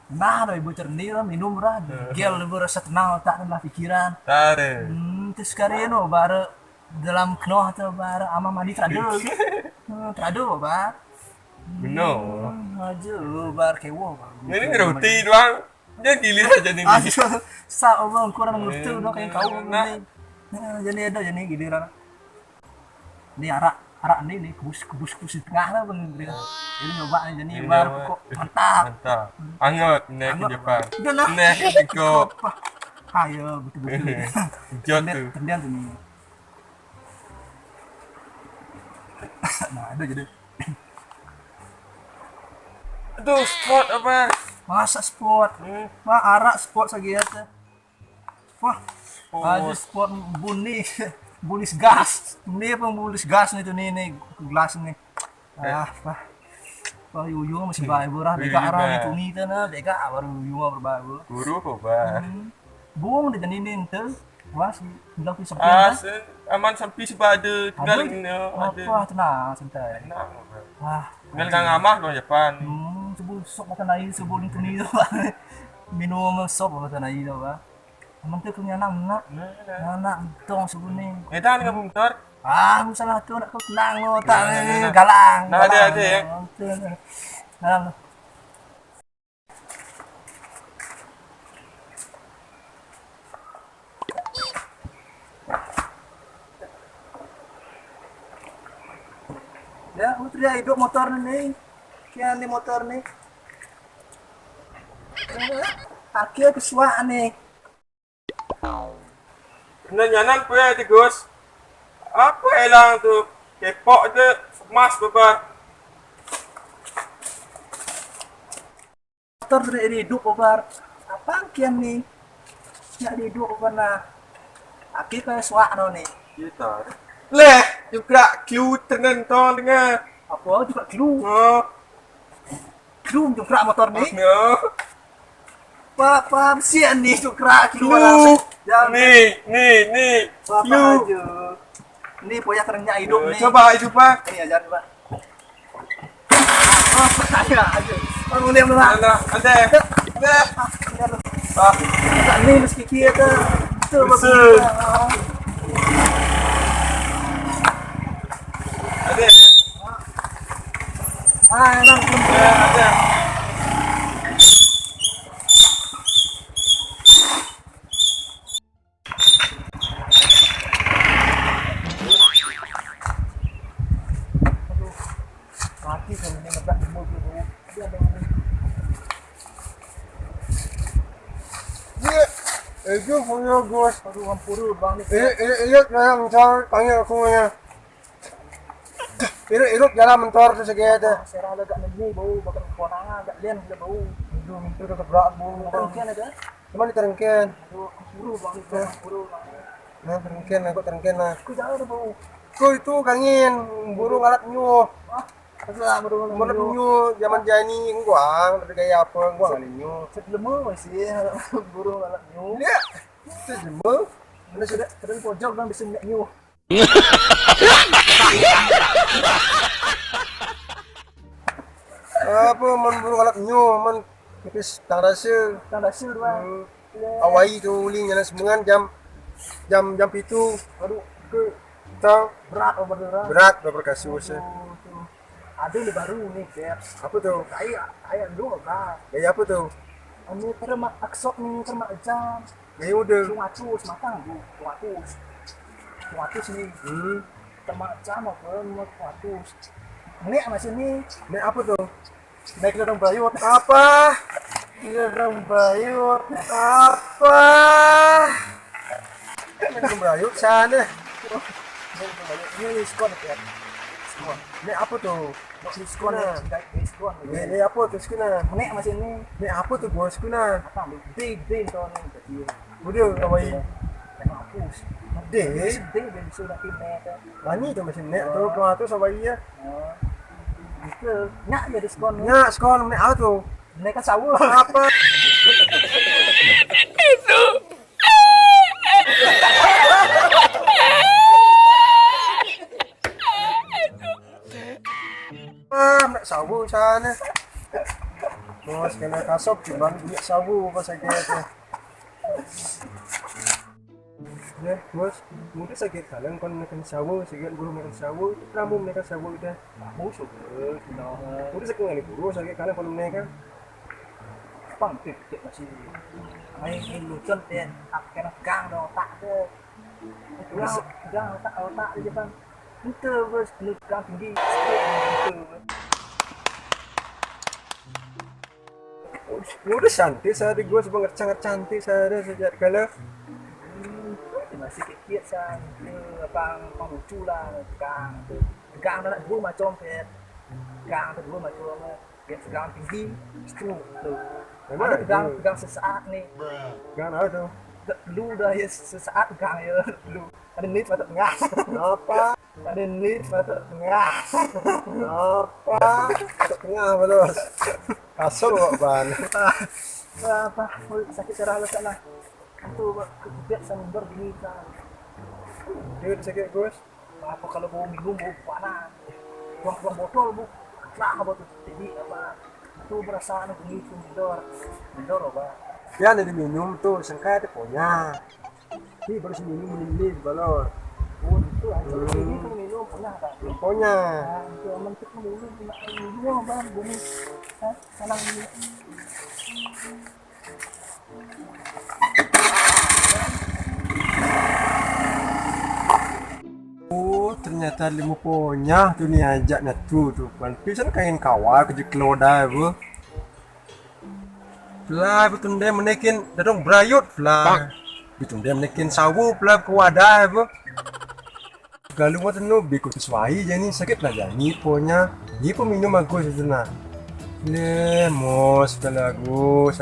Nah, dari bocor ni lah minum lah, gel lebih rasa tenang tak lah pikiran. Tare. Terus sekarang no baru dalam knoh tu baru ama mandi teradu, teradu bar. Benar. Aja bar kewo. Ini roti doang. Dia gili saja nih. Aja sa orang kurang ngerti no kayak kau Nah. ni. Jadi ada jadi giliran. Ini arak ini kubus di tengah lah bang. Ini nyoba jadi bar kok mantap. Mantap. Anget nih ke Jepang. Udah lah. Nih ke Tiko. Ayo betul-betul. Jot tuh. Tendian tuh nih. Nah, ada jadi. Aduh, spot apa? Masa sport? Wah, arak sport lagi ya teh. Wah, aja sport bunis gas. Ini apa bunis gas nih tuh nih gelas nih. Ah, wah. Wah, yuyung masih baik berah. Beka arah itu nih tuh nah, beka baru yuyung berbaik. Guru apa, Pak? Buang di janinin tuh. Wah, sih bilang pisau kan. Aman sampai sebada tinggal ini Wah, tenang, santai. Tenang. Wah, Tinggal kang amah dong Jepang. sebelum sok makan air sebelum itu nih tuh. Minum sop makan air tuh, Pak. Emang tuh punya anak, tong sebelum nih. Edan ka motor. Misalnya tuh nak kau tenang lo, tak galang. Nah, ada ya. Galang. Ya, udah dia hidup motor nih. Kian nih motor nih. Akhirnya kesuaan nih. Nyanyanan po ya, Gus. Apa elang tuh? Kepok tu emas bapa. Motor dari hidup obar. Apa kian nih? Ya hidup obar nah. Akhirnya kesuaan nih. Kita. Leh, juga clue tenan tong dengar. Apa juga clue? Oh, Clue juga motor nih. no. Apa sih nih juga clue? Clue. Ya, Ni. apa Clue. aja. Ini punya terengnya hidup nih. Coba aja, Pak. Ini ajar Pak. Oh, percaya aja. Bangun dia dulu. Ada. Ada. Ah, Ini meski kita. Itu Betul. ada. Enak belum. Ada. Mati kalau ini ngebak di mobil dulu. Dia ada Itu punya Gus. aduh ampuru bang nih. Ini saya mentor tanya aku nya. Iruk jalan mentor tu segitu. Saya rada gak nemu bau bakal konangan gak lian udah bau. Aduh, itu tetap berat bu. Terungkian ada. Cuma diterengken. Aduh ampuru bang nih. Ampuru bang. Nah, terengken aku terengken lah. Aku jangan ada bau. Kau itu kangin burung alat nyuh. Asal baru Mana nyuh zaman jani nguang, tapi gaya apa nguang ada nyuh. Sedlemu masih burung anak nyu. Dia itu jemur. Mana sudah terus pojok bang bisa nggak nyu. Apa man burung alat nyuh man tipis tang rasa. Tanda sir bang. Awai tu uling jalan semengan jam pitu. Aduh ke Tang berat over berat. berat berkasus. Ada ini baru nih kayak Apa tu? kayak dulu bang. Gaya apa tu? Ini termak aksok nih termak jam. Gaya udah. Cuatus matang bu. Cuatus nih. Termak jam apa cuatus. Ini masih nih. Ini apa tu? Naik ladang bayut. Apa? Ladang bayut. Apa? Ini berayut sana. Ini diskon ya. Ini apa tu? Diskon ya. Diskon. Ini apa tu skuna? Ini masih ini. Ini apa tu gua skuna? Apa big tahun ini kecil. Udah awai. Hapus. Deh, Sedih dia sudah pindah ke. mani tu mesin nek tu kau tu awai ya. Itu nyak ya diskon. Nya sekolah nek apa tu? Mereka sawu. Apa? Nek sawu sana. Bos kena kasop bang punya sabu pas sakit tu. Ya, bos, mungkin sakit kalian kon makan sabu, sakit guru makan sabu, kamu makan sabu dah. Musuh no. Mungkin sakit ngali guru sakit kalian kon makan. Bang tuyệt masih mấy lucu tiền kena gang do tak tu. Gang tak je bang. Itu bos gang tinggi. Udah cantik saya gue sebenarnya sangat cantik saya sejak kala. Masih kecil san bang lucu lah gang nak dua macam pet gang dua macam yang gang tinggi itu tuh ada gang sesaat nih Gan apa tuh? lu dah ya sesaat gang ya lu ada nit mata tengah Apa? ada nit mata tengah Apa? Tengah bos. Kasar kok ban. apa sakit cara lu salah itu kebiasaan begini kan Dia sakit bos. apa kalau mau minum mau panas buang botol bu lah botol jadi apa itu berasa anu begitu mindor apa Ya nanti minum tuh sengkai itu punya. Ini baru minum ini balor. oh itu aja ini tuh minum pernah tak Punya. itu mentuk minum minum bang bumi salah minum Oh ternyata limu punya tuh nih ajak natu tuh. Ban pisan kain kawal ke jekloda bu. Fly betul dia menekin dadong brayut fly. Betul dia menekin sawu fly ke wadah bu. Galu mo tenu biku sesuai jadi sakit lah jadi punya. Ni pun minum agus itu nah. Le mos kalau agus.